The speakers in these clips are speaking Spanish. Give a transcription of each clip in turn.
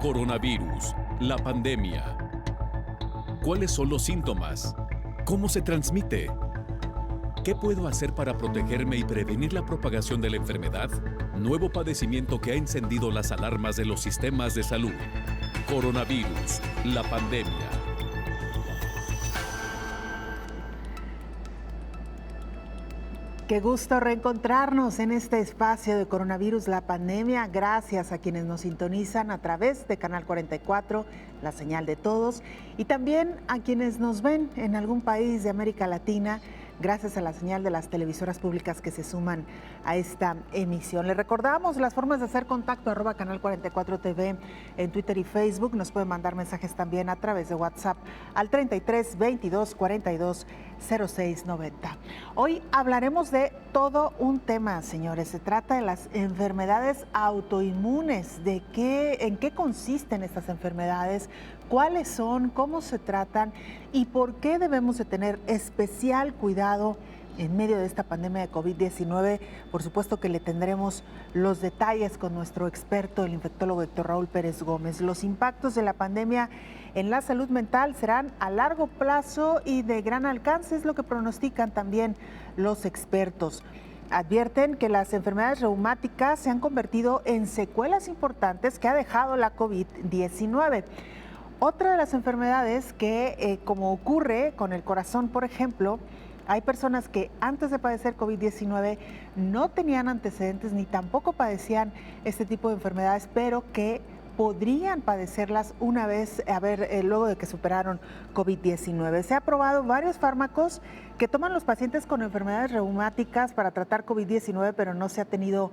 Coronavirus, la pandemia. ¿Cuáles son los síntomas? ¿Cómo se transmite? ¿Qué puedo hacer para protegerme y prevenir la propagación de la enfermedad? Nuevo padecimiento que ha encendido las alarmas de los sistemas de salud. Coronavirus, la pandemia. Qué gusto reencontrarnos en este espacio de Coronavirus, la pandemia. Gracias a quienes nos sintonizan a través de Canal 44, la señal de todos, y también a quienes nos ven en algún país de América Latina, gracias a la señal de las televisoras públicas que se suman a esta emisión. Les recordamos las formas de hacer contacto, @Canal 44 TV en Twitter y Facebook. Nos pueden mandar mensajes también a través de WhatsApp al 33 22 42 06 90. Hoy hablaremos de todo un tema, señores. Se trata de las enfermedades autoinmunes, en qué consisten estas enfermedades, cuáles son, cómo se tratan y por qué debemos de tener especial cuidado en medio de esta pandemia de COVID-19. Por supuesto que le tendremos los detalles con nuestro experto, el infectólogo Héctor Raúl Pérez Gómez. Los impactos de la pandemia en la salud mental serán a largo plazo y de gran alcance, es lo que pronostican también los expertos. Advierten que las enfermedades reumáticas se han convertido en secuelas importantes que ha dejado la COVID-19. Otra de las enfermedades que, como ocurre con el corazón, por ejemplo, hay personas que antes de padecer COVID-19 no tenían antecedentes ni tampoco padecían este tipo de enfermedades, pero que podrían padecerlas una vez, luego de que superaron COVID-19. Se ha probado varios fármacos que toman los pacientes con enfermedades reumáticas para tratar COVID-19, pero no se ha tenido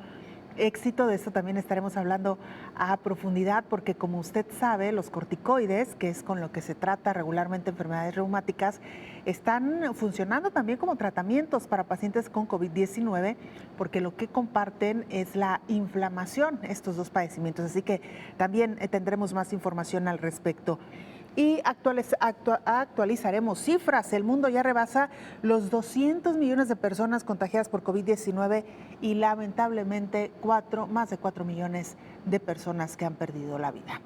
éxito. De esto también estaremos hablando a profundidad, porque como usted sabe, los corticoides, que es con lo que se trata regularmente enfermedades reumáticas, están funcionando también como tratamientos para pacientes con COVID-19, porque lo que comparten es la inflamación, estos dos padecimientos. Así que también tendremos más información al respecto. Y actualizaremos cifras. El mundo ya rebasa los 200 millones de personas contagiadas por COVID-19 y lamentablemente más de 4 millones de personas que han perdido la vida.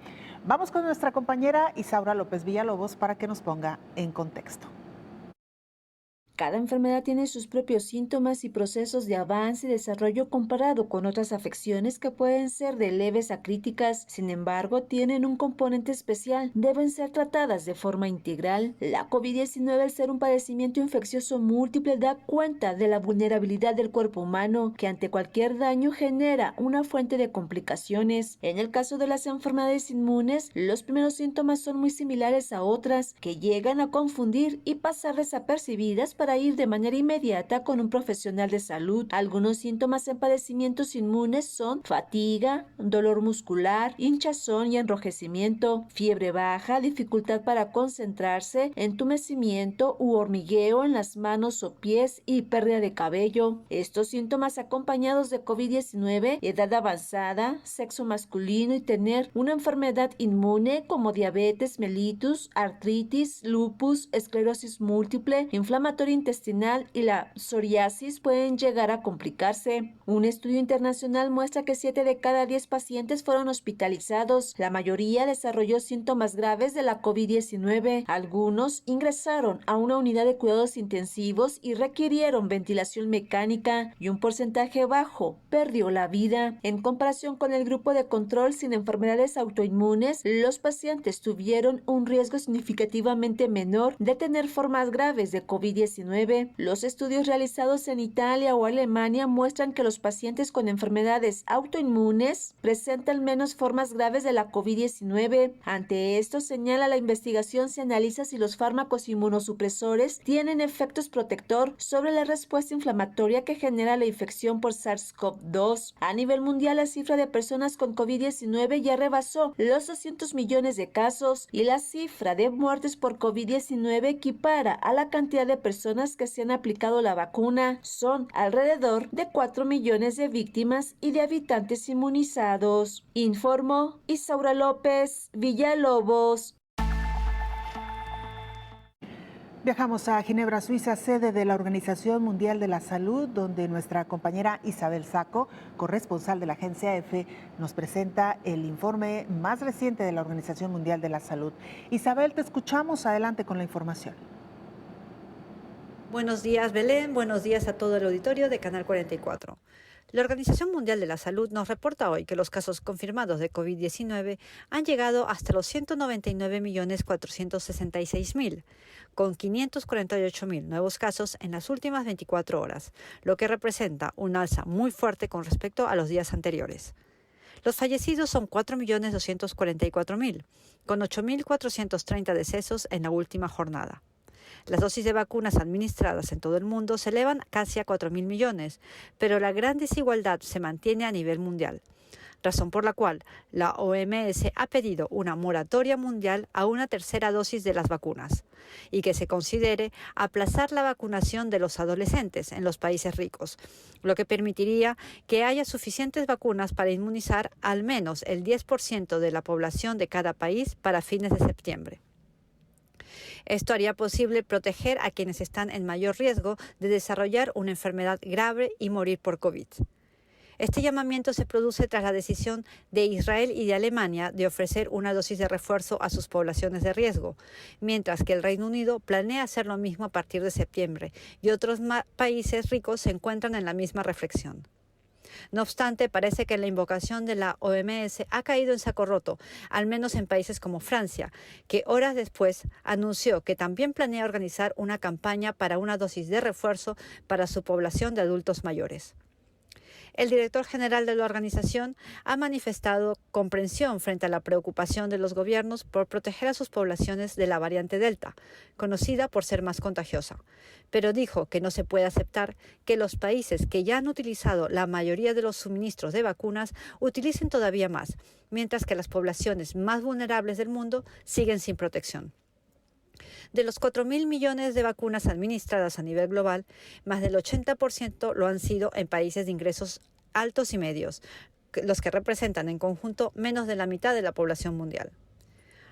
Vamos con nuestra compañera Isaura López Villalobos para que nos ponga en contexto. Cada enfermedad tiene sus propios síntomas y procesos de avance y desarrollo comparado con otras afecciones que pueden ser de leves a críticas. Sin embargo, tienen un componente especial. Deben ser tratadas de forma integral. La COVID-19, al ser un padecimiento infeccioso múltiple, da cuenta de la vulnerabilidad del cuerpo humano, que ante cualquier daño genera una fuente de complicaciones. En el caso de las enfermedades inmunes, los primeros síntomas son muy similares a otras, que llegan a confundir y pasar desapercibidas para ir de manera inmediata con un profesional de salud. Algunos síntomas en padecimientos inmunes son fatiga, dolor muscular, hinchazón y enrojecimiento, fiebre baja, dificultad para concentrarse, entumecimiento u hormigueo en las manos o pies y pérdida de cabello. Estos síntomas acompañados de COVID-19, edad avanzada, sexo masculino y tener una enfermedad inmune como diabetes mellitus, artritis, lupus, esclerosis múltiple, inflamatoria intestinal y la psoriasis pueden llegar a complicarse. Un estudio internacional muestra que 7 de cada 10 pacientes fueron hospitalizados. La mayoría desarrolló síntomas graves de la COVID-19. Algunos ingresaron a una unidad de cuidados intensivos y requirieron ventilación mecánica, y un porcentaje bajo perdió la vida. En comparación con el grupo de control sin enfermedades autoinmunes, los pacientes tuvieron un riesgo significativamente menor de tener formas graves de COVID-19. Los estudios realizados en Italia o Alemania muestran que los pacientes con enfermedades autoinmunes presentan menos formas graves de la COVID-19. Ante esto, señala la investigación, se analiza si los fármacos inmunosupresores tienen efectos protector sobre la respuesta inflamatoria que genera la infección por SARS-CoV-2. A nivel mundial, la cifra de personas con COVID-19 ya rebasó los 200 millones de casos y la cifra de muertes por COVID-19 equipara a la cantidad de personas que se han aplicado la vacuna. Son alrededor de 4 millones de víctimas y de habitantes inmunizados. Informó Isaura López Villalobos. Viajamos a Ginebra, Suiza, sede de la Organización Mundial de la Salud, donde nuestra compañera Isabel Saco, corresponsal de la agencia EFE, nos presenta el informe más reciente de la Organización Mundial de la Salud. Isabel, te escuchamos. Adelante con la información. Buenos días, Belén. Buenos días a todo el auditorio de Canal 44. La Organización Mundial de la Salud nos reporta hoy que los casos confirmados de COVID-19 han llegado hasta los 199.466.000, con 548.000 nuevos casos en las últimas 24 horas, lo que representa un alza muy fuerte con respecto a los días anteriores. Los fallecidos son 4.244.000, con 8.430 decesos en la última jornada. Las dosis de vacunas administradas en todo el mundo se elevan casi a 4.000 millones, pero la gran desigualdad se mantiene a nivel mundial, razón por la cual la OMS ha pedido una moratoria mundial a una tercera dosis de las vacunas y que se considere aplazar la vacunación de los adolescentes en los países ricos, lo que permitiría que haya suficientes vacunas para inmunizar al menos el 10% de la población de cada país para fines de septiembre. Esto haría posible proteger a quienes están en mayor riesgo de desarrollar una enfermedad grave y morir por COVID. Este llamamiento se produce tras la decisión de Israel y de Alemania de ofrecer una dosis de refuerzo a sus poblaciones de riesgo, mientras que el Reino Unido planea hacer lo mismo a partir de septiembre y otros países ricos se encuentran en la misma reflexión. No obstante, parece que la invocación de la OMS ha caído en saco roto, al menos en países como Francia, que horas después anunció que también planea organizar una campaña para una dosis de refuerzo para su población de adultos mayores. El director general de la organización ha manifestado comprensión frente a la preocupación de los gobiernos por proteger a sus poblaciones de la variante Delta, conocida por ser más contagiosa, pero dijo que no se puede aceptar que los países que ya han utilizado la mayoría de los suministros de vacunas utilicen todavía más, mientras que las poblaciones más vulnerables del mundo siguen sin protección. De los 4.000 millones de vacunas administradas a nivel global, más del 80% lo han sido en países de ingresos altos y medios, los que representan en conjunto menos de la mitad de la población mundial.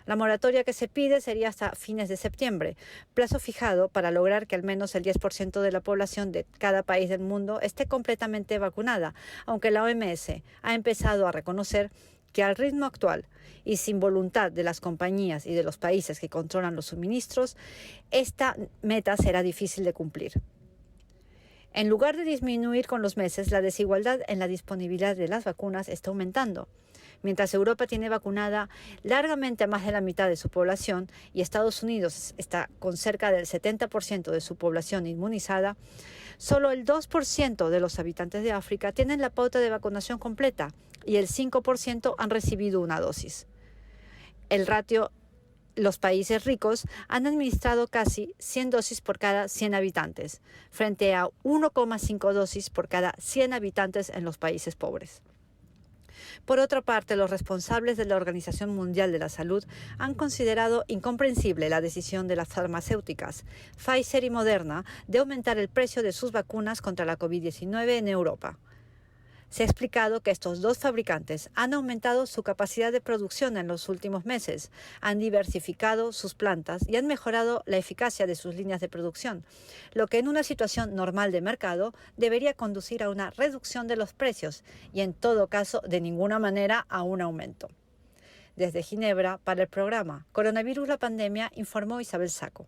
La moratoria que se pide sería hasta fines de septiembre, plazo fijado para lograr que al menos el 10% de la población de cada país del mundo esté completamente vacunada, aunque la OMS ha empezado a reconocer que al ritmo actual y sin voluntad de las compañías y de los países que controlan los suministros, esta meta será difícil de cumplir. En lugar de disminuir con los meses, la desigualdad en la disponibilidad de las vacunas está aumentando. Mientras Europa tiene vacunada largamente a más de la mitad de su población y Estados Unidos está con cerca del 70% de su población inmunizada, solo el 2% de los habitantes de África tienen la pauta de vacunación completa y el 5% han recibido una dosis. El ratio, los países ricos han administrado casi 100 dosis por cada 100 habitantes, frente a 1,5 dosis por cada 100 habitantes en los países pobres. Por otra parte, los responsables de la Organización Mundial de la Salud han considerado incomprensible la decisión de las farmacéuticas Pfizer y Moderna de aumentar el precio de sus vacunas contra la COVID-19 en Europa. Se ha explicado que estos dos fabricantes han aumentado su capacidad de producción en los últimos meses, han diversificado sus plantas y han mejorado la eficacia de sus líneas de producción, lo que en una situación normal de mercado debería conducir a una reducción de los precios y en todo caso de ninguna manera a un aumento. Desde Ginebra, para el programa Coronavirus la Pandemia, informó Isabel Saco.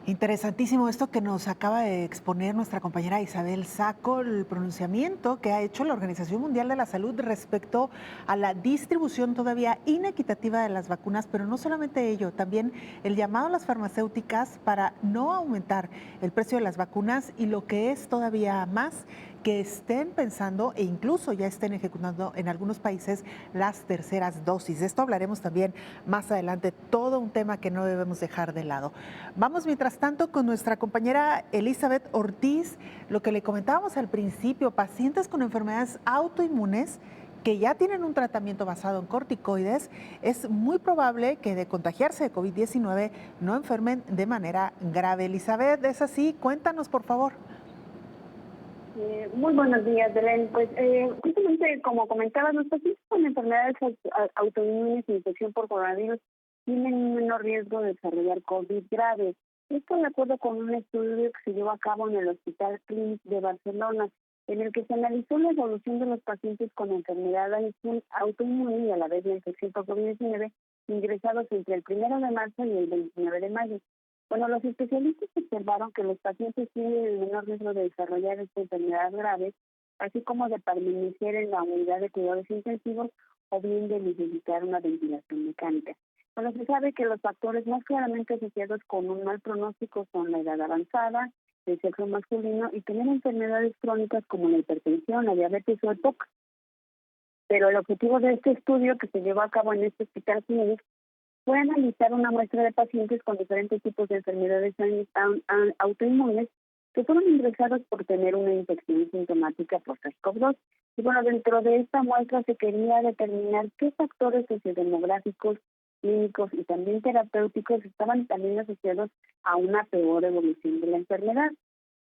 Interesantísimo esto que nos acaba de exponer nuestra compañera Isabel Saco, el pronunciamiento que ha hecho la Organización Mundial de la Salud respecto a la distribución todavía inequitativa de las vacunas, pero no solamente ello, también el llamado a las farmacéuticas para no aumentar el precio de las vacunas y lo que es todavía más, que estén pensando e incluso ya estén ejecutando en algunos países las terceras dosis. De esto hablaremos también más adelante, todo un tema que no debemos dejar de lado. Vamos mientras tanto con nuestra compañera Elizabeth Ortiz, lo que le comentábamos al principio, pacientes con enfermedades autoinmunes que ya tienen un tratamiento basado en corticoides, es muy probable que de contagiarse de COVID-19 no enfermen de manera grave. Elizabeth, ¿es así? Cuéntanos, por favor. Muy buenos días, Belén. Pues justamente como comentabas, los pacientes con enfermedades autoinmunes e infección por coronavirus tienen un menor riesgo de desarrollar COVID grave. Esto de acuerdo con un estudio que se llevó a cabo en el Hospital Clínic de Barcelona, en el que se analizó la evolución de los pacientes con enfermedad autoinmune y a la vez la infección por COVID-19 ingresados entre el 1 de marzo y el 29 de mayo. Bueno, los especialistas observaron que los pacientes tienen el menor riesgo de desarrollar esta enfermedad grave, así como de permanecer en la unidad de cuidados intensivos o bien de necesitar una ventilación mecánica. Bueno, se sabe que los factores más claramente asociados con un mal pronóstico son la edad avanzada, el sexo masculino y tener enfermedades crónicas como la hipertensión, la diabetes o el TOC. Pero el objetivo de este estudio que se llevó a cabo en este hospital clínico fue analizar una muestra de pacientes con diferentes tipos de enfermedades autoinmunes que fueron ingresados por tener una infección sintomática por SARS-CoV-2. Y bueno, dentro de esta muestra se quería determinar qué factores sociodemográficos, clínicos y también terapéuticos estaban también asociados a una peor evolución de la enfermedad.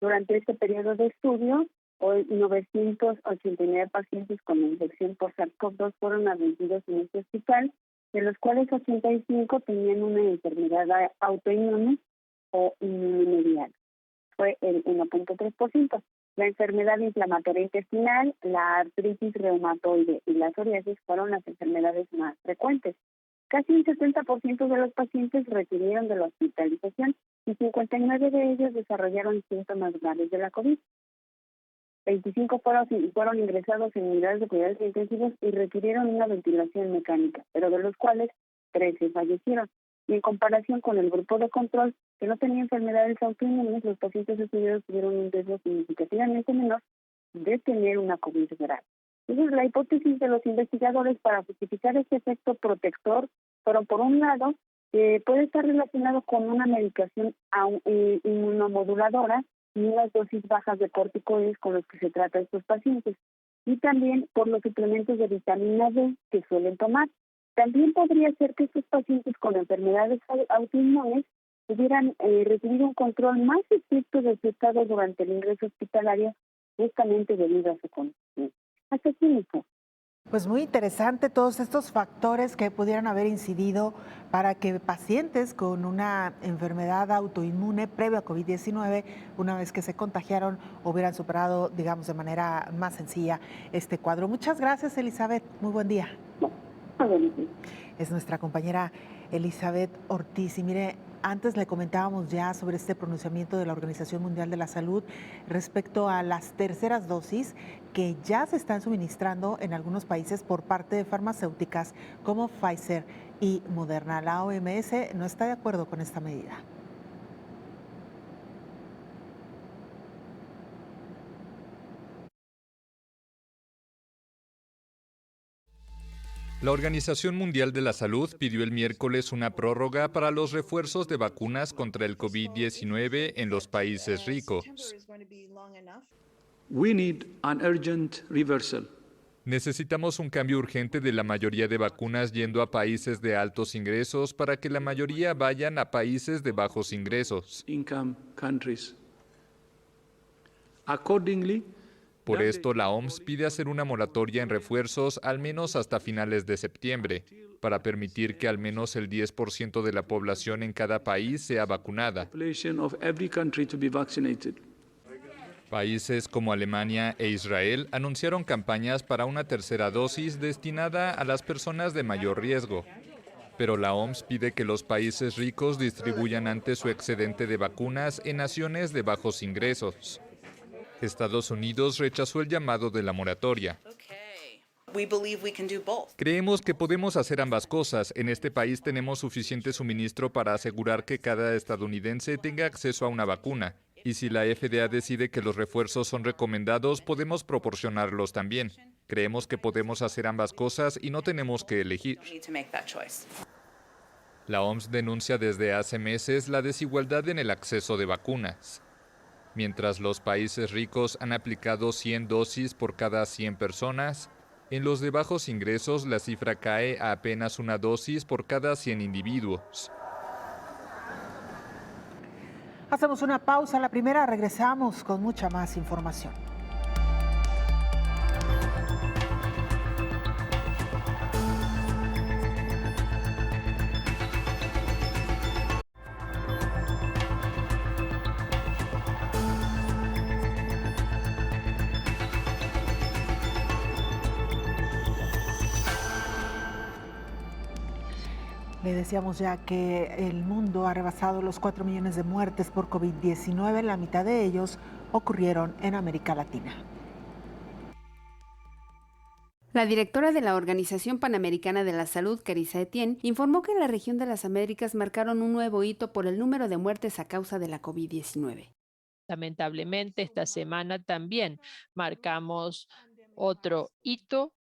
Durante este periodo de estudio, hoy 989 pacientes con infección por SARS-CoV-2 fueron atendidos en este hospital, de los cuales 85 tenían una enfermedad autoinmune o inmunomediada. Fue el 1.3%. La enfermedad inflamatoria intestinal, la artritis reumatoide y la psoriasis fueron las enfermedades más frecuentes. Casi un 70% de los pacientes requirieron de la hospitalización y 59 de ellos desarrollaron síntomas graves de la COVID. 25 fueron ingresados en unidades de cuidados intensivos y requirieron una ventilación mecánica, pero de los cuales 13 fallecieron. Y en comparación con el grupo de control, que no tenía enfermedades autoinmunes, los pacientes estudiados tuvieron un riesgo significativamente menor de tener una COVID grave. Entonces, la hipótesis de los investigadores para justificar este efecto protector, pero por un lado, puede estar relacionado con una medicación inmunomoduladora y unas dosis bajas de corticoides con los que se trata a estos pacientes, y también por los suplementos de vitamina D que suelen tomar. También podría ser que estos pacientes con enfermedades autoinmunes hubieran recibido un control más estricto de su estado durante el ingreso hospitalario, justamente debido a su condición. Hasta aquí, Nico. Pues muy interesante todos estos factores que pudieran haber incidido para que pacientes con una enfermedad autoinmune previa a COVID-19, una vez que se contagiaron, hubieran superado, digamos, de manera más sencilla este cuadro. Muchas gracias, Elizabeth. Muy buen día. Es nuestra compañera Elizabeth Ortiz. Y mire, antes le comentábamos ya sobre este pronunciamiento de la Organización Mundial de la Salud respecto a las terceras dosis que ya se están suministrando en algunos países por parte de farmacéuticas como Pfizer y Moderna. La OMS no está de acuerdo con esta medida. La Organización Mundial de la Salud pidió el miércoles una prórroga para los refuerzos de vacunas contra el COVID-19 en los países ricos. Necesitamos un cambio urgente de la mayoría de vacunas yendo a países de altos ingresos para que la mayoría vayan a países de bajos ingresos. Por esto, la OMS pide hacer una moratoria en refuerzos al menos hasta finales de septiembre, para permitir que al menos el 10% de la población en cada país sea vacunada. Países como Alemania e Israel anunciaron campañas para una tercera dosis destinada a las personas de mayor riesgo. Pero la OMS pide que los países ricos distribuyan antes su excedente de vacunas en naciones de bajos ingresos. Estados Unidos rechazó el llamado de la moratoria. Creemos que podemos hacer ambas cosas. En este país tenemos suficiente suministro para asegurar que cada estadounidense tenga acceso a una vacuna. Y si la FDA decide que los refuerzos son recomendados, podemos proporcionarlos también. Creemos que podemos hacer ambas cosas y no tenemos que elegir. La OMS denuncia desde hace meses la desigualdad en el acceso de vacunas. Mientras los países ricos han aplicado 100 dosis por cada 100 personas, en los de bajos ingresos la cifra cae a apenas una dosis por cada 100 individuos. Hacemos una pausa, la primera, regresamos con mucha más información. Le decíamos ya que el mundo ha rebasado los 4 millones de muertes por COVID-19, la mitad de ellos ocurrieron en América Latina. La directora de la Organización Panamericana de la Salud, Carissa Etienne, informó que en la región de las Américas marcaron un nuevo hito por el número de muertes a causa de la COVID-19. Lamentablemente, esta semana también marcamos otro hito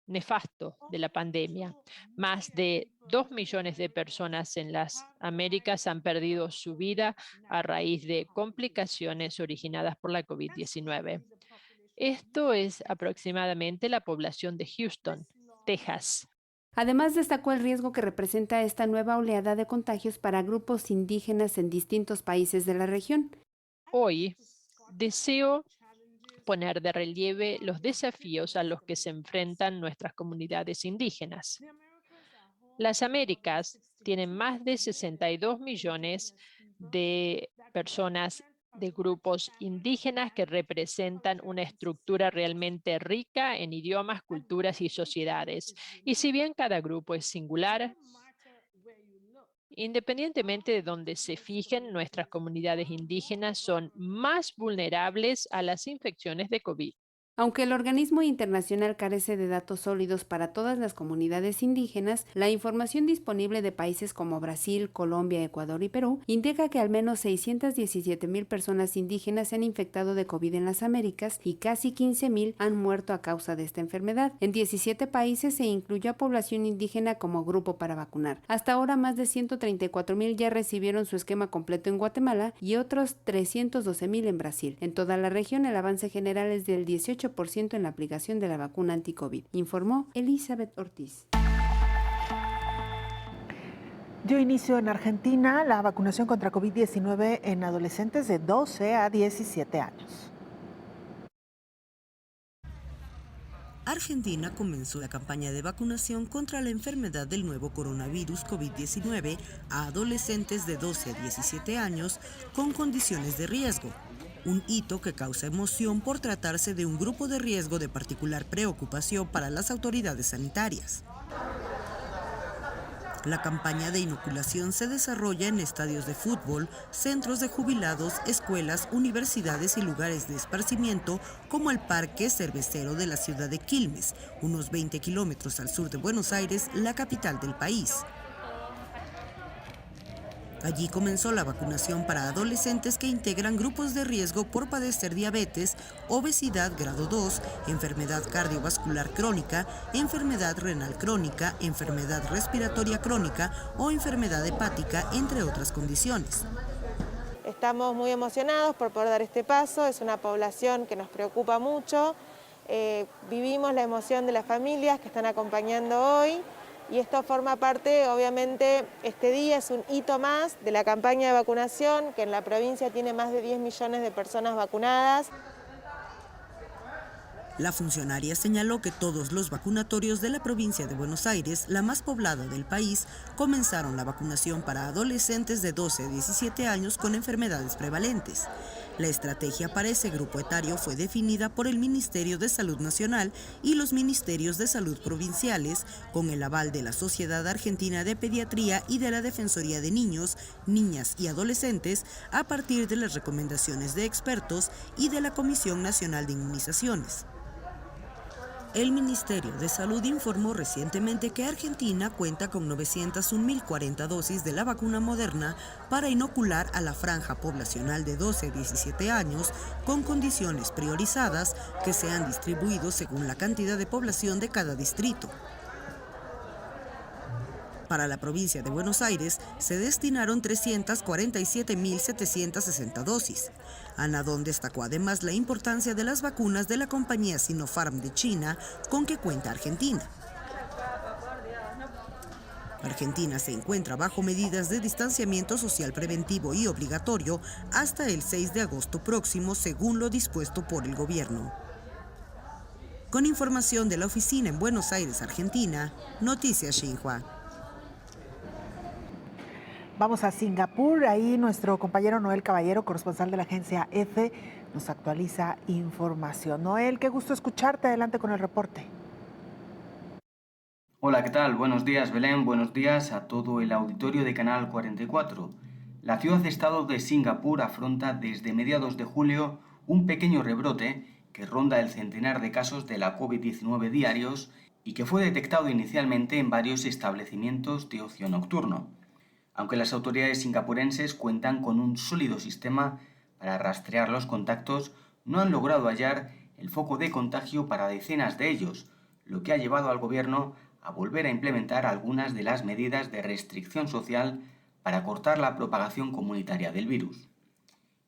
nefasto de la pandemia. Más de 2 millones de personas en las Américas han perdido su vida a raíz de complicaciones originadas por la COVID-19. Esto es aproximadamente la población de Houston, Texas. Además, destacó el riesgo que representa esta nueva oleada de contagios para grupos indígenas en distintos países de la región. Hoy deseo poner de relieve los desafíos a los que se enfrentan nuestras comunidades indígenas. Las Américas tienen más de 62 millones de personas de grupos indígenas que representan una estructura realmente rica en idiomas, culturas y sociedades. Y si bien cada grupo es singular, independientemente de donde se fijen, nuestras comunidades indígenas son más vulnerables a las infecciones de COVID. Aunque el organismo internacional carece de datos sólidos para todas las comunidades indígenas, la información disponible de países como Brasil, Colombia, Ecuador y Perú indica que al menos 617,000 personas indígenas se han infectado de COVID en las Américas y casi 15,000 han muerto a causa de esta enfermedad. En 17 países se incluyó a población indígena como grupo para vacunar. Hasta ahora, más de 134,000 ya recibieron su esquema completo en Guatemala y otros 312,000 en Brasil. En toda la región, el avance general es del 18% en la aplicación de la vacuna anti-COVID, informó Elizabeth Ortiz. Dio inicio en Argentina la vacunación contra COVID-19 en adolescentes de 12 a 17 años. Argentina comenzó la campaña de vacunación contra la enfermedad del nuevo coronavirus COVID-19 a adolescentes de 12 a 17 años con condiciones de riesgo. Un hito que causa emoción por tratarse de un grupo de riesgo de particular preocupación para las autoridades sanitarias. La campaña de inoculación se desarrolla en estadios de fútbol, centros de jubilados, escuelas, universidades y lugares de esparcimiento como el Parque Cervecero de la ciudad de Quilmes, unos 20 kilómetros al sur de Buenos Aires, la capital del país. Allí comenzó la vacunación para adolescentes que integran grupos de riesgo por padecer diabetes, obesidad grado 2, enfermedad cardiovascular crónica, enfermedad renal crónica, enfermedad respiratoria crónica o enfermedad hepática, entre otras condiciones. Estamos muy emocionados por poder dar este paso, es una población que nos preocupa mucho, vivimos la emoción de las familias que están acompañando hoy. Y esto forma parte, obviamente, este día es un hito más de la campaña de vacunación, que en la provincia tiene más de 10 millones de personas vacunadas. La funcionaria señaló que todos los vacunatorios de la provincia de Buenos Aires, la más poblada del país, comenzaron la vacunación para adolescentes de 12 a 17 años con enfermedades prevalentes. La estrategia para ese grupo etario fue definida por el Ministerio de Salud Nacional y los Ministerios de Salud provinciales, con el aval de la Sociedad Argentina de Pediatría y de la Defensoría de Niños, Niñas y Adolescentes, a partir de las recomendaciones de expertos y de la Comisión Nacional de Inmunizaciones. El Ministerio de Salud informó recientemente que Argentina cuenta con 901.040 dosis de la vacuna Moderna para inocular a la franja poblacional de 12 a 17 años con condiciones priorizadas que se han distribuido según la cantidad de población de cada distrito. Para la provincia de Buenos Aires se destinaron 347.760 dosis. Anadón destacó además la importancia de las vacunas de la compañía Sinopharm de China, con que cuenta Argentina. Argentina se encuentra bajo medidas de distanciamiento social preventivo y obligatorio hasta el 6 de agosto próximo, según lo dispuesto por el gobierno. Con información de la oficina en Buenos Aires, Argentina, Noticias Xinhua. Vamos a Singapur, ahí nuestro compañero Noel Caballero, corresponsal de la agencia EFE, nos actualiza información. Noel, qué gusto escucharte, adelante con el reporte. Hola, ¿qué tal? Buenos días, Belén. Buenos días a todo el auditorio de Canal 44. La ciudad-estado de Singapur afronta desde mediados de julio un pequeño rebrote que ronda el centenar de casos de la COVID-19 diarios y que fue detectado inicialmente en varios establecimientos de ocio nocturno. Aunque las autoridades singapurenses cuentan con un sólido sistema para rastrear los contactos, no han logrado hallar el foco de contagio para decenas de ellos, lo que ha llevado al gobierno a volver a implementar algunas de las medidas de restricción social para cortar la propagación comunitaria del virus.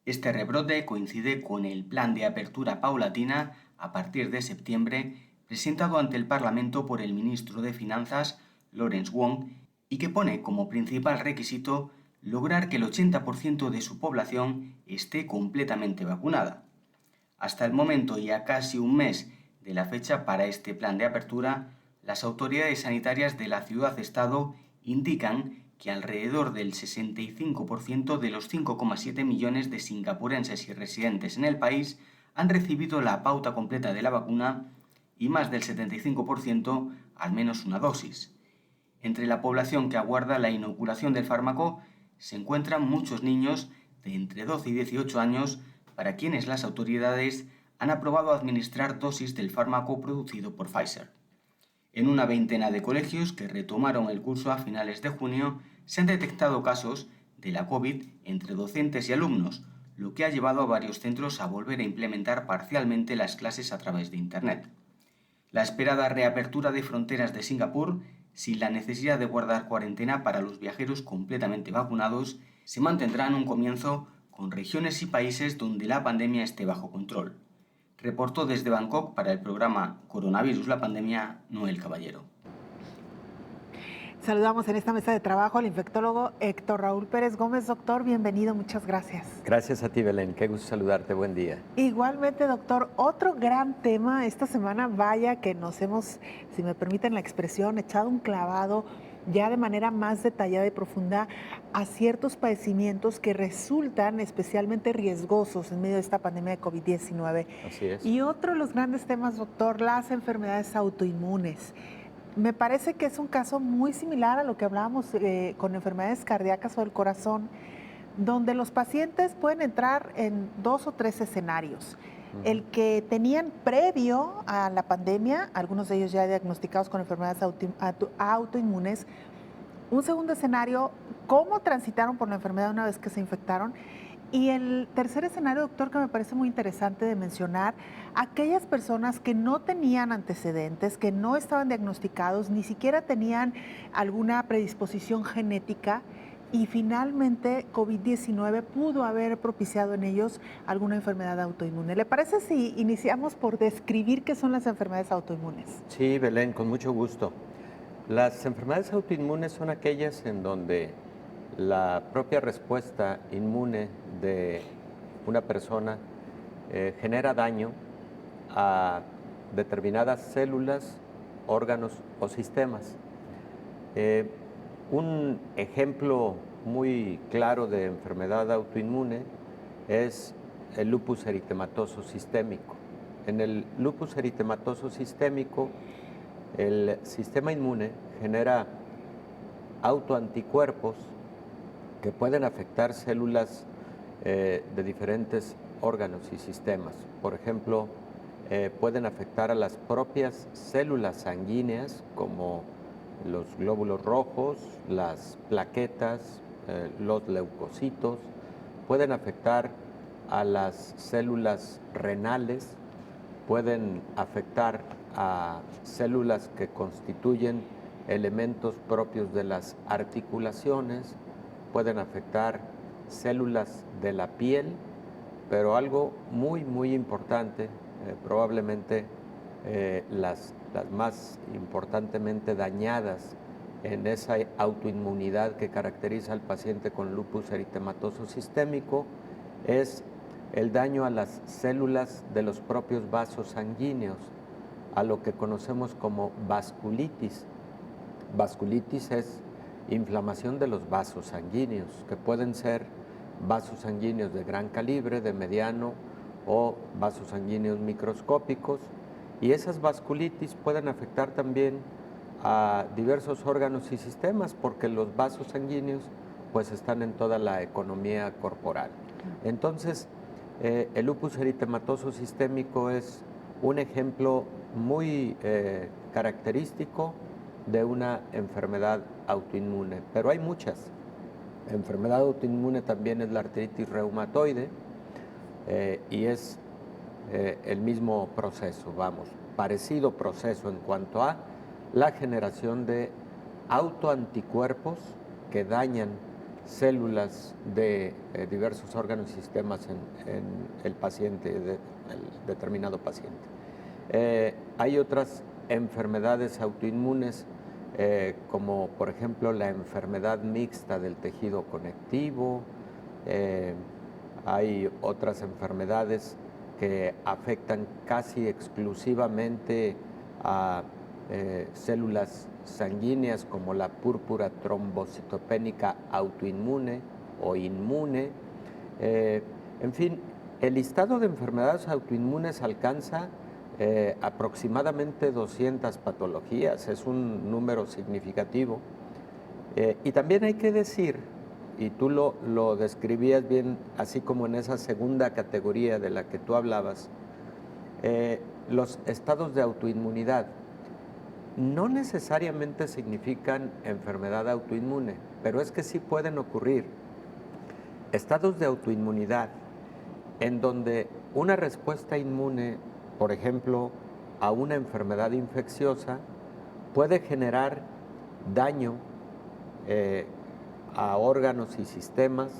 Este rebrote coincide con el plan de apertura paulatina a partir de septiembre presentado ante el Parlamento por el ministro de Finanzas, Lawrence Wong, y que pone como principal requisito lograr que el 80% de su población esté completamente vacunada. Hasta el momento y a casi un mes de la fecha para este plan de apertura, las autoridades sanitarias de la ciudad-estado indican que alrededor del 65% de los 5,7 millones de singapurenses y residentes en el país han recibido la pauta completa de la vacuna y más del 75% al menos una dosis. Entre la población que aguarda la inoculación del fármaco se encuentran muchos niños de entre 12 y 18 años para quienes las autoridades han aprobado administrar dosis del fármaco producido por Pfizer. En una veintena de colegios que retomaron el curso a finales de junio, se han detectado casos de la COVID entre docentes y alumnos, lo que ha llevado a varios centros a volver a implementar parcialmente las clases a través de Internet. La esperada reapertura de fronteras de Singapur, sin la necesidad de guardar cuarentena para los viajeros completamente vacunados, se mantendrá en un comienzo con regiones y países donde la pandemia esté bajo control. Reportó desde Bangkok para el programa Coronavirus, la pandemia, Noel Caballero. Saludamos en esta mesa de trabajo al infectólogo Héctor Raúl Pérez Gómez. Doctor, bienvenido, muchas gracias. Gracias a ti, Belén, qué gusto saludarte, buen día. Igualmente, doctor, otro gran tema esta semana, vaya que nos hemos, si me permiten la expresión, echado un clavado ya de manera más detallada y profunda a ciertos padecimientos que resultan especialmente riesgosos en medio de esta pandemia de COVID-19. Así es. Y otro de los grandes temas, doctor, las enfermedades autoinmunes. Me parece que es un caso muy similar a lo que hablábamos con enfermedades cardíacas o del corazón, donde los pacientes pueden entrar en 2 o 3 escenarios. El que tenían previo a la pandemia, algunos de ellos ya diagnosticados con enfermedades autoinmunes. Un segundo escenario, cómo transitaron por la enfermedad una vez que se infectaron. Y el tercer escenario, doctor, que me parece muy interesante de mencionar, aquellas personas que no tenían antecedentes, que no estaban diagnosticados, ni siquiera tenían alguna predisposición genética, y finalmente COVID-19 pudo haber propiciado en ellos alguna enfermedad autoinmune. ¿Le parece si iniciamos por describir qué son las enfermedades autoinmunes? Sí, Belén, con mucho gusto. Las enfermedades autoinmunes son aquellas en donde la propia respuesta inmune de una persona genera daño a determinadas células, órganos o sistemas. Un ejemplo muy claro de enfermedad autoinmune es el lupus eritematoso sistémico. En el lupus eritematoso sistémico, el sistema inmune genera autoanticuerpos que pueden afectar células de diferentes órganos y sistemas. Por ejemplo, pueden afectar a las propias células sanguíneas como los glóbulos rojos, las plaquetas, los leucocitos, pueden afectar a las células renales, pueden afectar a células que constituyen elementos propios de las articulaciones, pueden afectar células de la piel, pero algo muy importante, probablemente las más importantemente dañadas en esa autoinmunidad que caracteriza al paciente con lupus eritematoso sistémico, es el daño a las células de los propios vasos sanguíneos, a lo que conocemos como vasculitis. Vasculitis es inflamación de los vasos sanguíneos, que pueden ser vasos sanguíneos de gran calibre, de mediano o vasos sanguíneos microscópicos, y esas vasculitis pueden afectar también a diversos órganos y sistemas, porque los vasos sanguíneos pues están en toda la economía corporal. Entonces, el lupus eritematoso sistémico es un ejemplo muy característico de una enfermedad autoinmune, pero hay muchas. La enfermedad autoinmune también es la artritis reumatoide y es el mismo proceso, parecido proceso en cuanto a la generación de autoanticuerpos que dañan células de diversos órganos y sistemas en el paciente, el determinado paciente. Hay otras enfermedades autoinmunes, como por ejemplo la enfermedad mixta del tejido conectivo. Hay otras enfermedades que afectan casi exclusivamente a células sanguíneas, como la púrpura trombocitopénica autoinmune o inmune. En fin, el listado de enfermedades autoinmunes alcanza aproximadamente 200 patologías, es un número significativo. Y también hay que decir, y tú lo describías bien, así como en esa segunda categoría de la que tú hablabas, los estados de autoinmunidad no necesariamente significan enfermedad autoinmune, pero es que sí pueden ocurrir estados de autoinmunidad en donde una respuesta inmune, por ejemplo, a una enfermedad infecciosa, puede generar daño a órganos y sistemas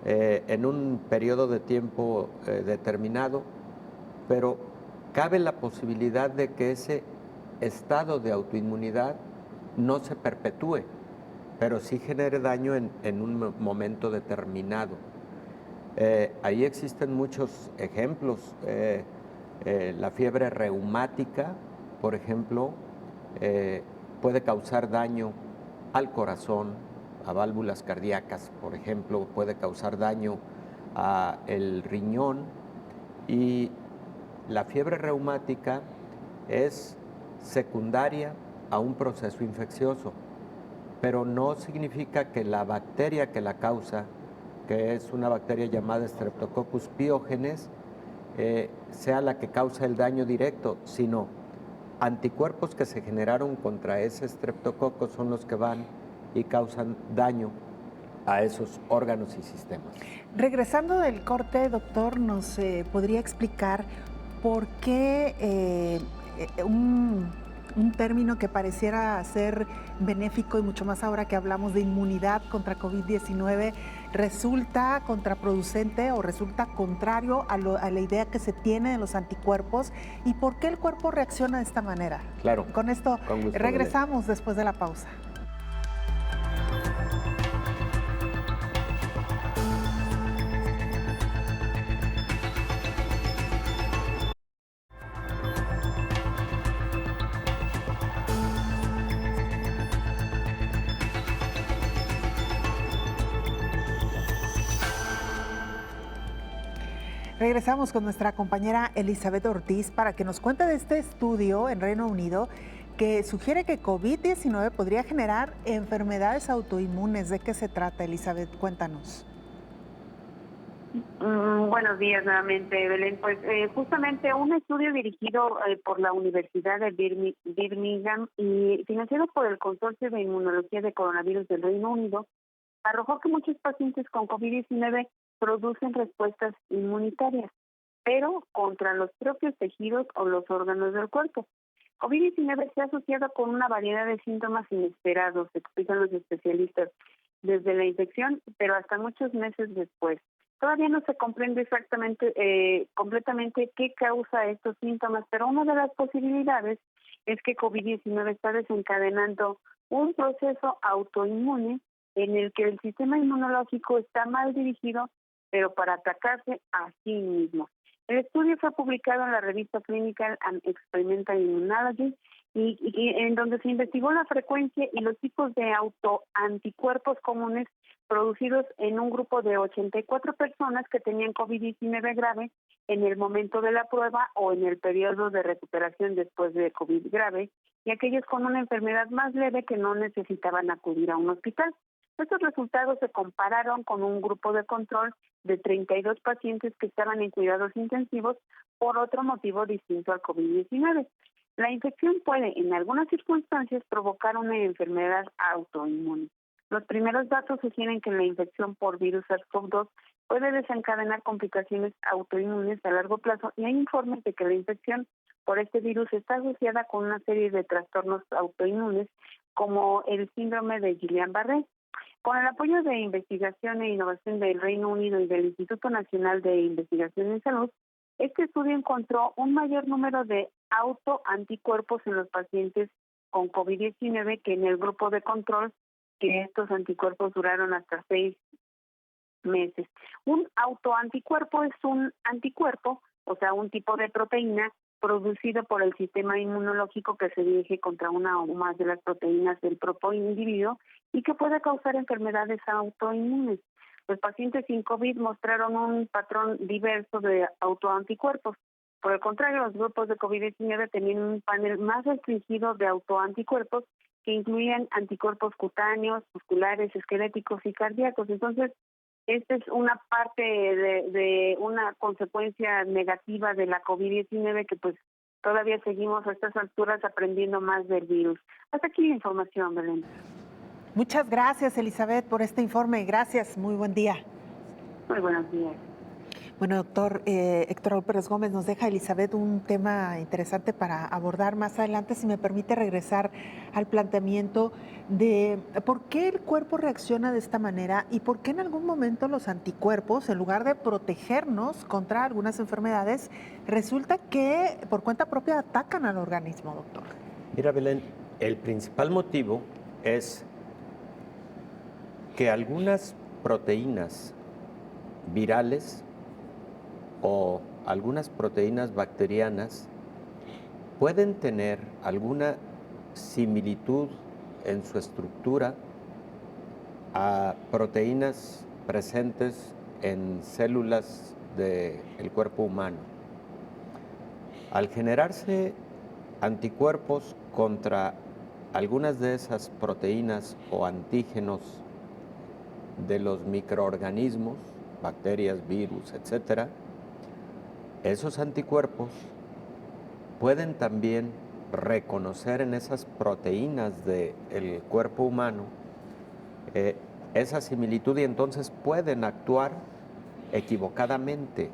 en un periodo de tiempo determinado, pero cabe la posibilidad de que ese estado de autoinmunidad no se perpetúe, pero sí genere daño en un momento determinado. Ahí existen muchos ejemplos. La fiebre reumática, por ejemplo, puede causar daño al corazón, a válvulas cardíacas, por ejemplo, puede causar daño al riñón, y la fiebre reumática es secundaria a un proceso infeccioso, pero no significa que la bacteria que la causa, que es una bacteria llamada Streptococcus pyogenes, sea la que causa el daño directo, sino anticuerpos que se generaron contra ese estreptococo son los que van y causan daño a esos órganos y sistemas. Regresando del corte, doctor, ¿nos podría explicar por qué un término que pareciera ser benéfico, y mucho más ahora que hablamos de inmunidad contra COVID-19, resulta contraproducente o resulta contrario a la idea que se tiene de los anticuerpos, y por qué el cuerpo reacciona de esta manera? Claro. Con esto regresamos después de la pausa. Regresamos con nuestra compañera Elizabeth Ortiz para que nos cuente de este estudio en Reino Unido que sugiere que COVID-19 podría generar enfermedades autoinmunes. ¿De qué se trata, Elizabeth? Cuéntanos. Buenos días nuevamente, Belén. Pues justamente un estudio dirigido por la Universidad de Birmingham y financiado por el Consorcio de Inmunología de Coronavirus del Reino Unido arrojó que muchos pacientes con COVID-19 producen respuestas inmunitarias, pero contra los propios tejidos o los órganos del cuerpo. COVID-19 se ha asociado con una variedad de síntomas inesperados, explican los especialistas, desde la infección, pero hasta muchos meses después. Todavía no se comprende exactamente, completamente qué causa estos síntomas, pero una de las posibilidades es que COVID-19 está desencadenando un proceso autoinmune en el que el sistema inmunológico está mal dirigido, pero para atacarse a sí mismo. El estudio fue publicado en la revista Clinical and Experimental Immunology y en donde se investigó la frecuencia y los tipos de autoanticuerpos comunes producidos en un grupo de 84 personas que tenían COVID-19 grave en el momento de la prueba o en el periodo de recuperación después de COVID grave, y aquellos con una enfermedad más leve que no necesitaban acudir a un hospital. Estos resultados se compararon con un grupo de control de 32 pacientes que estaban en cuidados intensivos por otro motivo distinto al COVID-19. La infección puede, en algunas circunstancias, provocar una enfermedad autoinmune. Los primeros datos sugieren que la infección por virus SARS-CoV-2 puede desencadenar complicaciones autoinmunes a largo plazo, y hay informes de que la infección por este virus está asociada con una serie de trastornos autoinmunes como el síndrome de Guillain-Barré. Con el apoyo de investigación e innovación del Reino Unido y del Instituto Nacional de Investigación en Salud, este estudio encontró un mayor número de autoanticuerpos en los pacientes con COVID-19 que en el grupo de control, que estos anticuerpos duraron hasta 6 meses. Un autoanticuerpo es un anticuerpo, o sea, un tipo de proteína producido por el sistema inmunológico que se dirige contra una o más de las proteínas del propio individuo y que puede causar enfermedades autoinmunes. Los pacientes sin COVID mostraron un patrón diverso de autoanticuerpos. Por el contrario, los grupos de COVID-19 tenían un panel más restringido de autoanticuerpos que incluían anticuerpos cutáneos, musculares, esqueléticos y cardíacos. Entonces, esta es una parte de una consecuencia negativa de la COVID-19 que pues todavía seguimos a estas alturas aprendiendo más del virus. Hasta aquí la información, Belén. Muchas gracias, Elizabeth, por este informe. Gracias, muy buen día. Muy buenos días. Bueno, doctor Héctor Pérez Gómez, nos deja Elizabeth un tema interesante para abordar más adelante. Si me permite regresar al planteamiento de por qué el cuerpo reacciona de esta manera y por qué en algún momento los anticuerpos, en lugar de protegernos contra algunas enfermedades, resulta que por cuenta propia atacan al organismo, doctor. Mira, Belén, el principal motivo es que algunas proteínas virales o algunas proteínas bacterianas pueden tener alguna similitud en su estructura a proteínas presentes en células del cuerpo humano. Al generarse anticuerpos contra algunas de esas proteínas o antígenos de los microorganismos, bacterias, virus, etcétera, esos anticuerpos pueden también reconocer en esas proteínas del cuerpo humano esa similitud y entonces pueden actuar equivocadamente.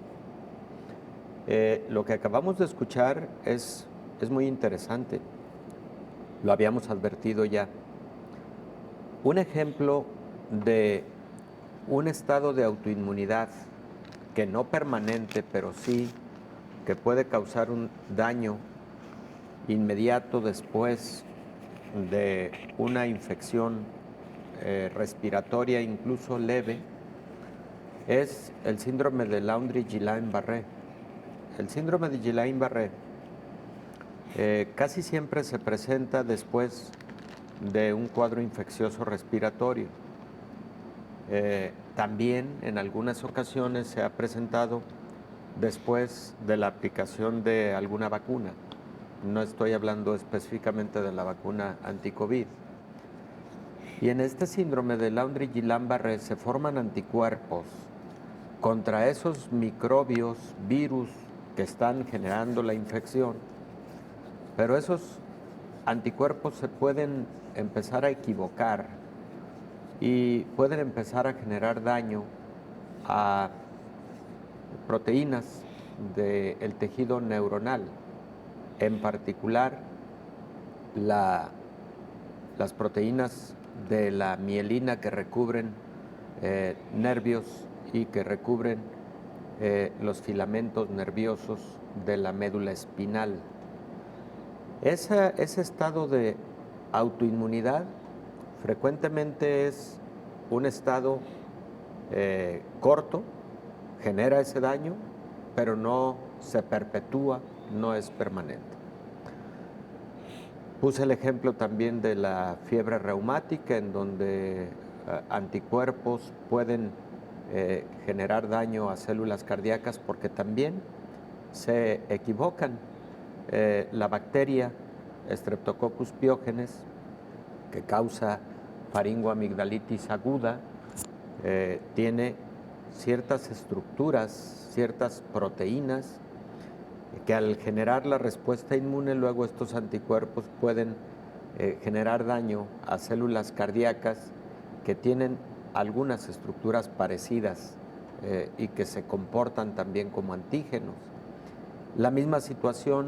Lo que acabamos de escuchar es muy interesante. Lo habíamos advertido ya. Un ejemplo de un estado de autoinmunidad que no permanente, pero sí que puede causar un daño inmediato después de una infección respiratoria, incluso leve, es el síndrome de Landry-Guillain-Barré. El síndrome de Guillain-Barré casi siempre se presenta después de un cuadro infeccioso respiratorio. También en algunas ocasiones se ha presentado después de la aplicación de alguna vacuna. No estoy hablando específicamente de la vacuna anti-COVID. Y en este síndrome de Landry-Guillain-Barré se forman anticuerpos contra esos microbios, virus que están generando la infección, pero esos anticuerpos se pueden empezar a equivocar y pueden empezar a generar daño a proteínas del tejido neuronal, en particular las proteínas de la mielina que recubren nervios y que recubren los filamentos nerviosos de la médula espinal. Ese estado de autoinmunidad frecuentemente es un estado corto, genera ese daño, pero no se perpetúa, no es permanente. Puse el ejemplo también de la fiebre reumática, en donde anticuerpos pueden generar daño a células cardíacas, porque también se equivocan. La bacteria Streptococcus pyogenes, que causa faringoamigdalitis aguda, tiene ciertas estructuras, ciertas proteínas, que al generar la respuesta inmune, luego estos anticuerpos pueden generar daño a células cardíacas que tienen algunas estructuras parecidas y que se comportan también como antígenos. La misma situación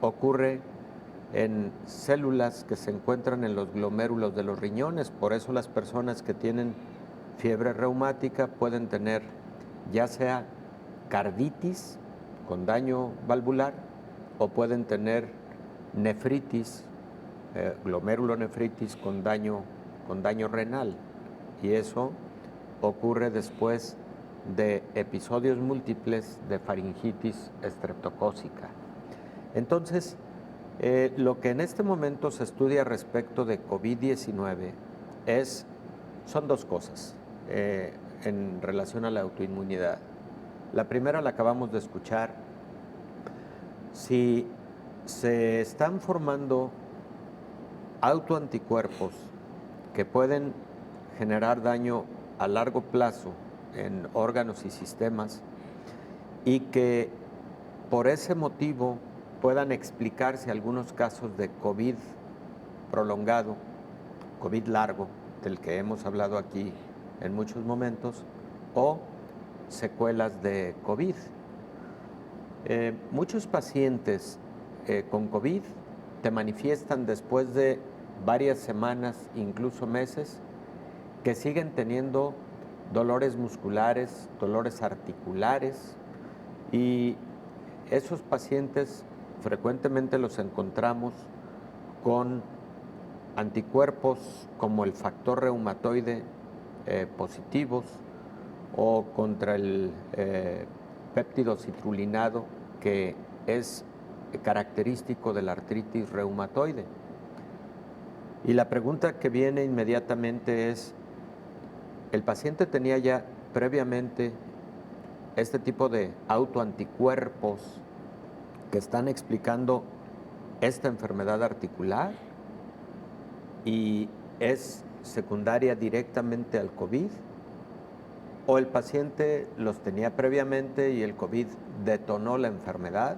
ocurre en células que se encuentran en los glomérulos de los riñones, por eso las personas que tienen fiebre reumática pueden tener ya sea carditis con daño valvular o pueden tener nefritis, glomerulonefritis con daño renal, y eso ocurre después de episodios múltiples de faringitis estreptocócica. Entonces, lo que en este momento se estudia respecto de COVID-19 son dos cosas en relación a la autoinmunidad. La primera la acabamos de escuchar. Si se están formando autoanticuerpos que pueden generar daño a largo plazo en órganos y sistemas y que por ese motivo puedan explicarse algunos casos de COVID prolongado, COVID largo, del que hemos hablado aquí en muchos momentos, o secuelas de COVID. Muchos pacientes con COVID te manifiestan después de varias semanas, incluso meses, que siguen teniendo dolores musculares, dolores articulares, y esos pacientes frecuentemente los encontramos con anticuerpos como el factor reumatoide positivos o contra el péptido citrulinado, que es característico de la artritis reumatoide. Y la pregunta que viene inmediatamente es, ¿el paciente tenía ya previamente este tipo de autoanticuerpos que están explicando esta enfermedad articular y es secundaria directamente al COVID? ¿O el paciente los tenía previamente y el COVID detonó la enfermedad?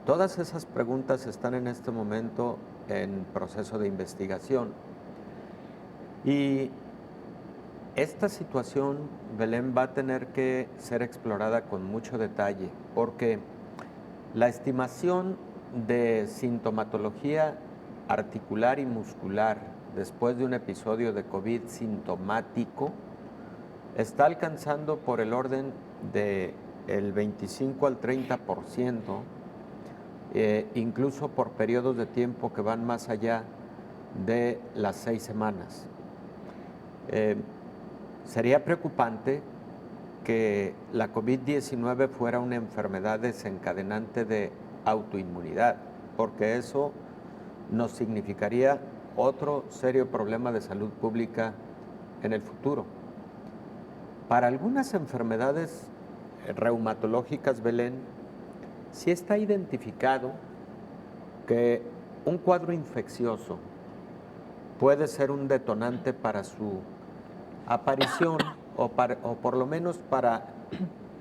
Todas esas preguntas están en este momento en proceso de investigación. Y esta situación, Belén, va a tener que ser explorada con mucho detalle, porque la estimación de sintomatología articular y muscular después de un episodio de COVID sintomático está alcanzando por el orden del 25 al 30%, incluso por periodos de tiempo que van más allá de las 6 semanas. Sería preocupante que la COVID-19 fuera una enfermedad desencadenante de autoinmunidad, porque eso nos significaría otro serio problema de salud pública en el futuro. Para algunas enfermedades reumatológicas, Belén, sí está identificado que un cuadro infeccioso puede ser un detonante para su aparición o por lo menos para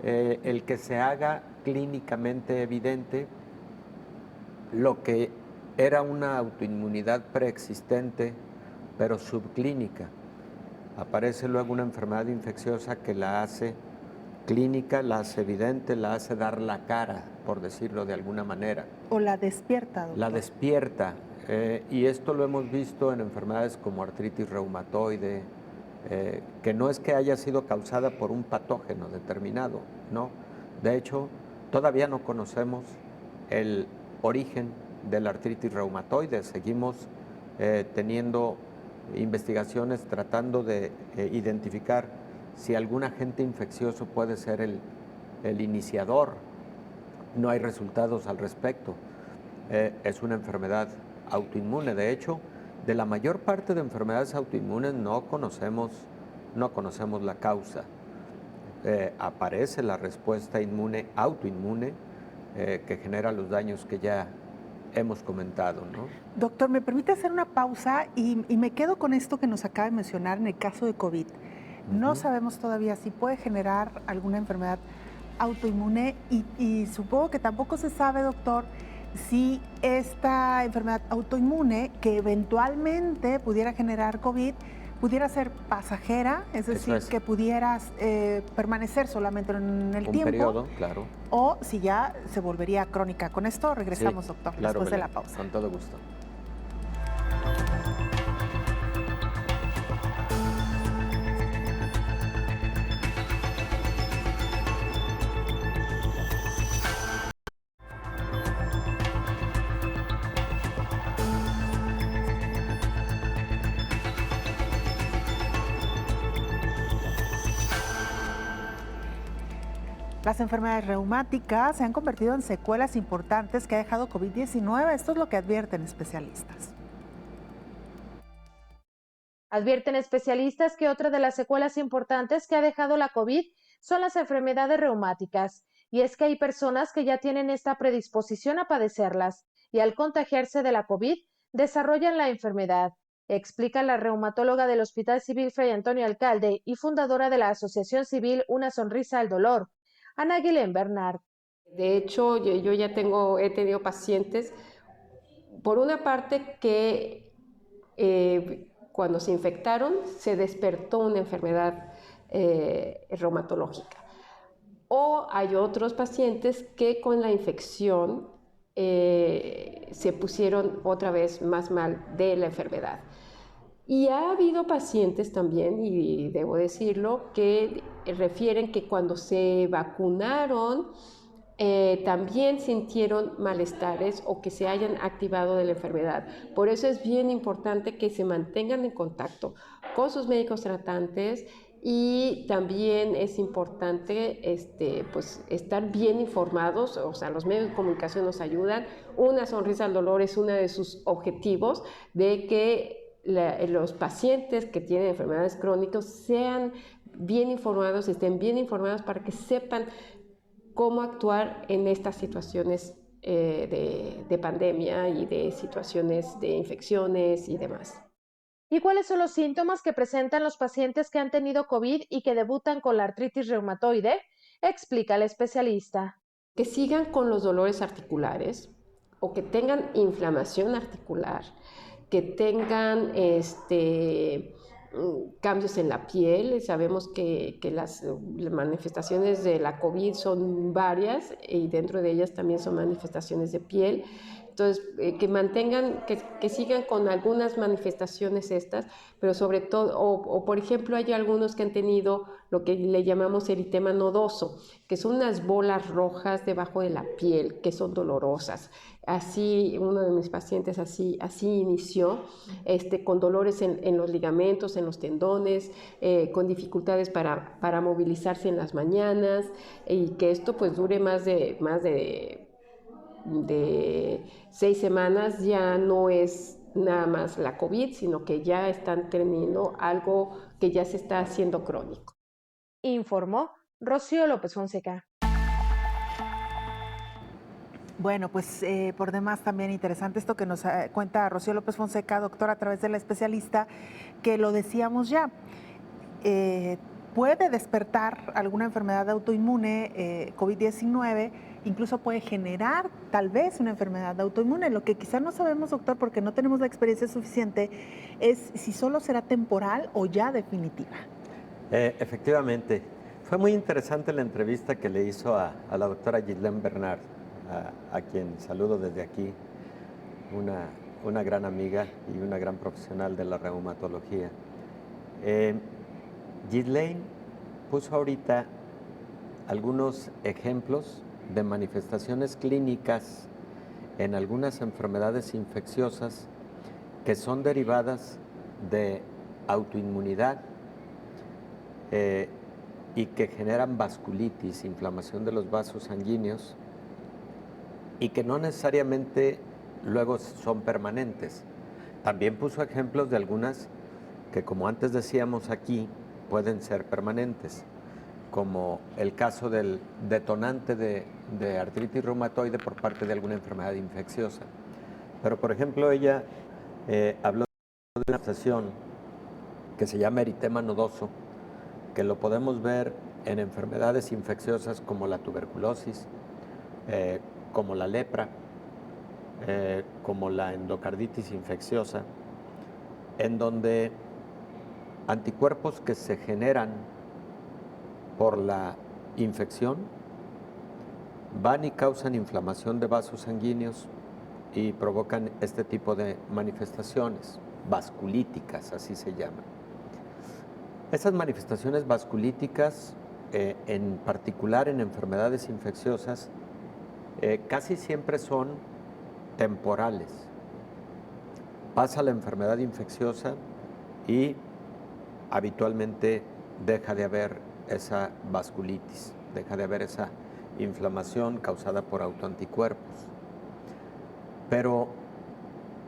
el que se haga clínicamente evidente lo que era una autoinmunidad preexistente, pero subclínica. Aparece luego una enfermedad infecciosa que la hace clínica, la hace evidente, la hace dar la cara, por decirlo de alguna manera. O la despierta, doctor. La despierta, y esto lo hemos visto en enfermedades como artritis reumatoide, que no es que haya sido causada por un patógeno determinado, no. De hecho, todavía no conocemos el origen de la artritis reumatoide. Seguimos teniendo investigaciones tratando de identificar si algún agente infeccioso puede ser el iniciador. No hay resultados al respecto. Es una enfermedad autoinmune. De hecho, de la mayor parte de enfermedades autoinmunes no conocemos la causa. Aparece la respuesta autoinmune, que genera los daños que ya hemos comentado, ¿no? Doctor, ¿me permite hacer una pausa? Y me quedo con esto que nos acaba de mencionar en el caso de COVID. No sabemos todavía si puede generar alguna enfermedad autoinmune y supongo que tampoco se sabe, doctor, si esta enfermedad autoinmune que eventualmente pudiera generar COVID pudiera ser pasajera, es decir, que pudieras permanecer solamente en el tiempo. Un periodo, claro. O si ya se volvería crónica. Con esto regresamos, sí, doctor, claro, después de la pausa. Con todo gusto. Las enfermedades reumáticas se han convertido en secuelas importantes que ha dejado COVID-19. Esto es lo que advierten especialistas. Advierten especialistas que otra de las secuelas importantes que ha dejado la COVID son las enfermedades reumáticas. Y es que hay personas que ya tienen esta predisposición a padecerlas y al contagiarse de la COVID desarrollan la enfermedad. Explica la reumatóloga del Hospital Civil Fray Antonio Alcalde y fundadora de la Asociación Civil Una Sonrisa al Dolor, Ana Guilén Bernard. De hecho, yo ya he tenido pacientes, por una parte que cuando se infectaron se despertó una enfermedad reumatológica. O hay otros pacientes que con la infección se pusieron otra vez más mal de la enfermedad. Y ha habido pacientes también, y debo decirlo, que refieren que cuando se vacunaron también sintieron malestares o que se hayan activado de la enfermedad. Por eso es bien importante que se mantengan en contacto con sus médicos tratantes y también es importante pues, estar bien informados, o sea, los medios de comunicación nos ayudan. Una sonrisa al dolor es uno de sus objetivos de que los pacientes que tienen enfermedades crónicas sean bien informados, estén bien informados para que sepan cómo actuar en estas situaciones de pandemia y de situaciones de infecciones y demás. ¿Y cuáles son los síntomas que presentan los pacientes que han tenido COVID y que debutan con la artritis reumatoide? Explica el especialista. Que sigan con los dolores articulares o que tengan inflamación articular, que tengan cambios en la piel. Sabemos que las manifestaciones de la COVID son varias y dentro de ellas también son manifestaciones de piel. Entonces, que mantengan, que sigan con algunas manifestaciones estas, pero sobre todo, o por ejemplo, hay algunos que han tenido lo que le llamamos eritema nodoso, que son unas bolas rojas debajo de la piel, que son dolorosas. Así, uno de mis pacientes así inició, con dolores en los ligamentos, en los tendones, con dificultades para movilizarse en las mañanas, y que esto pues dure más de 6 semanas. Ya no es nada más la COVID, sino que ya están teniendo algo que ya se está haciendo crónico. Informó Rocío López Fonseca. Bueno, pues por demás también interesante esto que nos cuenta Rocío López Fonseca, doctora, a través de la especialista, que lo decíamos ya. Puede despertar alguna enfermedad autoinmune, COVID-19, incluso puede generar tal vez una enfermedad autoinmune. Lo que quizás no sabemos, doctor, porque no tenemos la experiencia suficiente, es si solo será temporal o ya definitiva. Efectivamente. Fue muy interesante la entrevista que le hizo a la doctora Guilén Bernard, a quien saludo desde aquí, una gran amiga y una gran profesional de la reumatología. Ghislaine puso ahorita algunos ejemplos de manifestaciones clínicas en algunas enfermedades infecciosas que son derivadas de autoinmunidad y que generan vasculitis, inflamación de los vasos sanguíneos, y que no necesariamente luego son permanentes. También puso ejemplos de algunas que, como antes decíamos aquí, pueden ser permanentes. como el caso del detonante de artritis reumatoide por parte de alguna enfermedad infecciosa. Pero, por ejemplo, ella habló de una manifestación que se llama eritema nodoso, que lo podemos ver en enfermedades infecciosas como la tuberculosis, como la lepra, como la endocarditis infecciosa, en donde anticuerpos que se generan por la infección van y causan inflamación de vasos sanguíneos y provocan este tipo de manifestaciones vasculíticas, así se llaman. Esas manifestaciones vasculíticas, en particular en enfermedades infecciosas, casi siempre son temporales. Pasa la enfermedad infecciosa y habitualmente deja de haber esa vasculitis, deja de haber esa inflamación causada por autoanticuerpos. Pero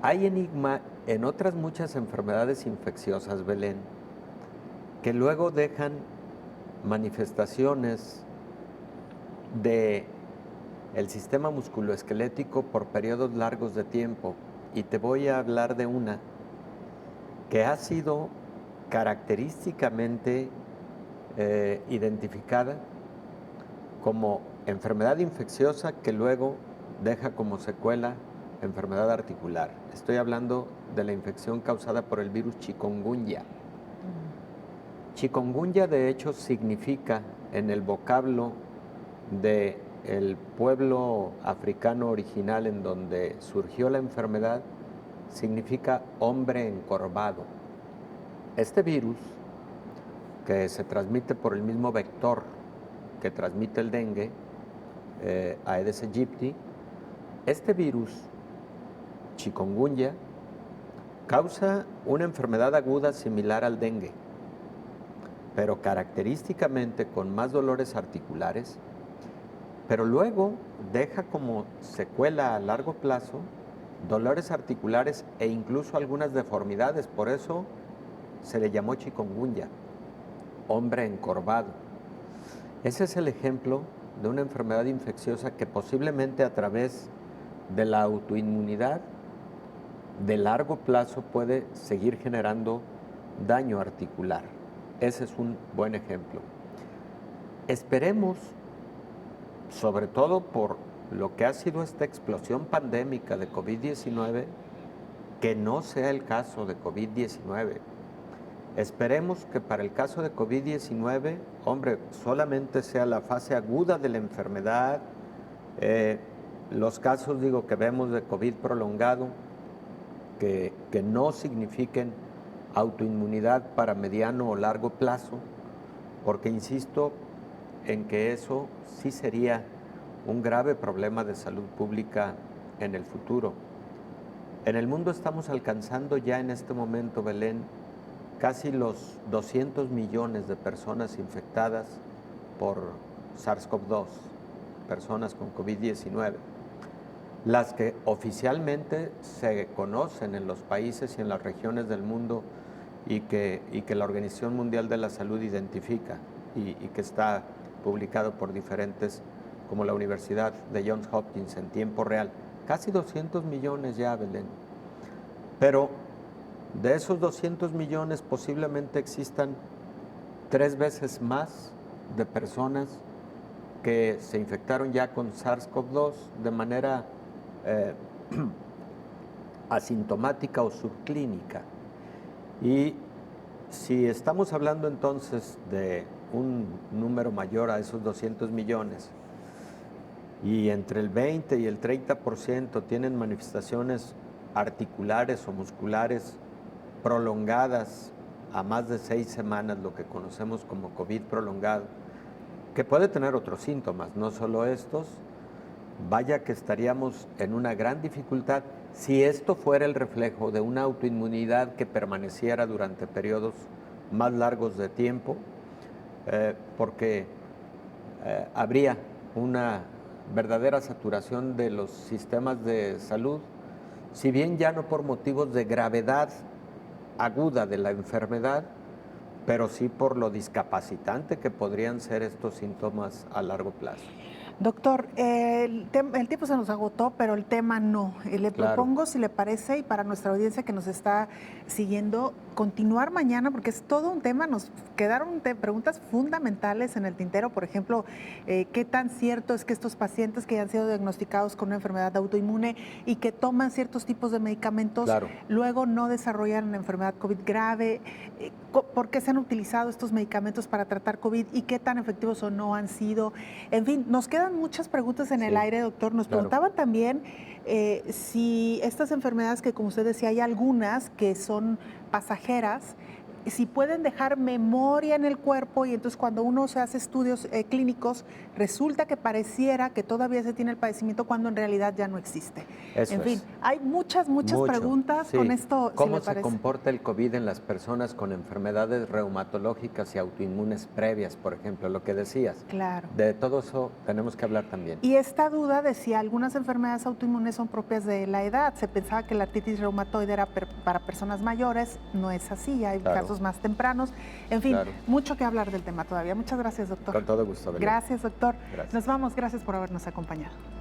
hay enigma en otras muchas enfermedades infecciosas, Belén, que luego dejan manifestaciones del sistema musculoesquelético por periodos largos de tiempo. Y te voy a hablar de una que ha sido característicamente identificada como enfermedad infecciosa que luego deja como secuela enfermedad articular. Estoy hablando de la infección causada por el virus chikungunya. Chikungunya, de hecho, significa en el vocablo del pueblo africano original en donde surgió la enfermedad, significa hombre encorvado. Este virus, que se transmite por el mismo vector que transmite el dengue, Aedes aegypti, este virus, chikungunya, causa una enfermedad aguda similar al dengue, pero característicamente con más dolores articulares, pero luego deja como secuela a largo plazo dolores articulares e incluso algunas deformidades. Por eso se le llamó chikungunya, hombre encorvado. Ese es el ejemplo de una enfermedad infecciosa que posiblemente a través de la autoinmunidad de largo plazo puede seguir generando daño articular. Ese es un buen ejemplo. Esperemos, sobre todo por lo que ha sido esta explosión pandémica de COVID-19, que no sea el caso de COVID-19. Esperemos que para el caso de COVID-19, hombre, solamente sea la fase aguda de la enfermedad, los casos, digo, que vemos de COVID prolongado, que no signifiquen autoinmunidad para mediano o largo plazo, porque insisto en que eso sí sería un grave problema de salud pública en el futuro. En el mundo estamos alcanzando ya en este momento, Belén, casi los 200 millones de personas infectadas por SARS-CoV-2, personas con COVID-19. Las que oficialmente se conocen en los países y en las regiones del mundo y que la Organización Mundial de la Salud identifica y que está publicado por diferentes, como la Universidad de Johns Hopkins en tiempo real. Casi 200 millones ya, Belén. Pero de esos 200 millones posiblemente existan 3 veces más de personas que se infectaron ya con SARS-CoV-2 de manera asintomática o subclínica. Y si estamos hablando entonces de un número mayor a esos 200 millones y entre el 20 y el 30% tienen manifestaciones articulares o musculares prolongadas a más de 6 semanas, lo que conocemos como COVID prolongado, que puede tener otros síntomas, no solo estos, vaya que estaríamos en una gran dificultad si esto fuera el reflejo de una autoinmunidad que permaneciera durante periodos más largos de tiempo, porque habría una verdadera saturación de los sistemas de salud, si bien ya no por motivos de gravedad aguda de la enfermedad, pero sí por lo discapacitante que podrían ser estos síntomas a largo plazo. Doctor, el tiempo se nos agotó, pero el tema no. Le propongo, si le parece, y para nuestra audiencia que nos está siguiendo, continuar mañana, porque es todo un tema. Nos quedaron preguntas fundamentales en el tintero. Por ejemplo, ¿qué tan cierto es que estos pacientes que han sido diagnosticados con una enfermedad autoinmune y que toman ciertos tipos de medicamentos, luego no desarrollan una enfermedad COVID grave? ¿Por qué se han utilizado estos medicamentos para tratar COVID y qué tan efectivos o no han sido? En fin, nos quedan muchas preguntas en el aire, doctor. Nos preguntaban también si estas enfermedades, que como usted decía, hay algunas que son pasajeras, si pueden dejar memoria en el cuerpo, y entonces cuando uno se hace estudios clínicos, resulta que pareciera que todavía se tiene el padecimiento cuando en realidad ya no existe. En fin, hay muchas preguntas con esto. ¿Cómo se comporta el COVID en las personas con enfermedades reumatológicas y autoinmunes previas, por ejemplo, lo que decías? Claro. De todo eso tenemos que hablar también. Y esta duda de si algunas enfermedades autoinmunes son propias de la edad. Se pensaba que la artritis reumatoide era para personas mayores, no es así, hay casos más tempranos. En fin, mucho que hablar del tema todavía. Muchas gracias, doctor. Con todo gusto. Gracias, doctor. Gracias. Nos vamos. Gracias por habernos acompañado.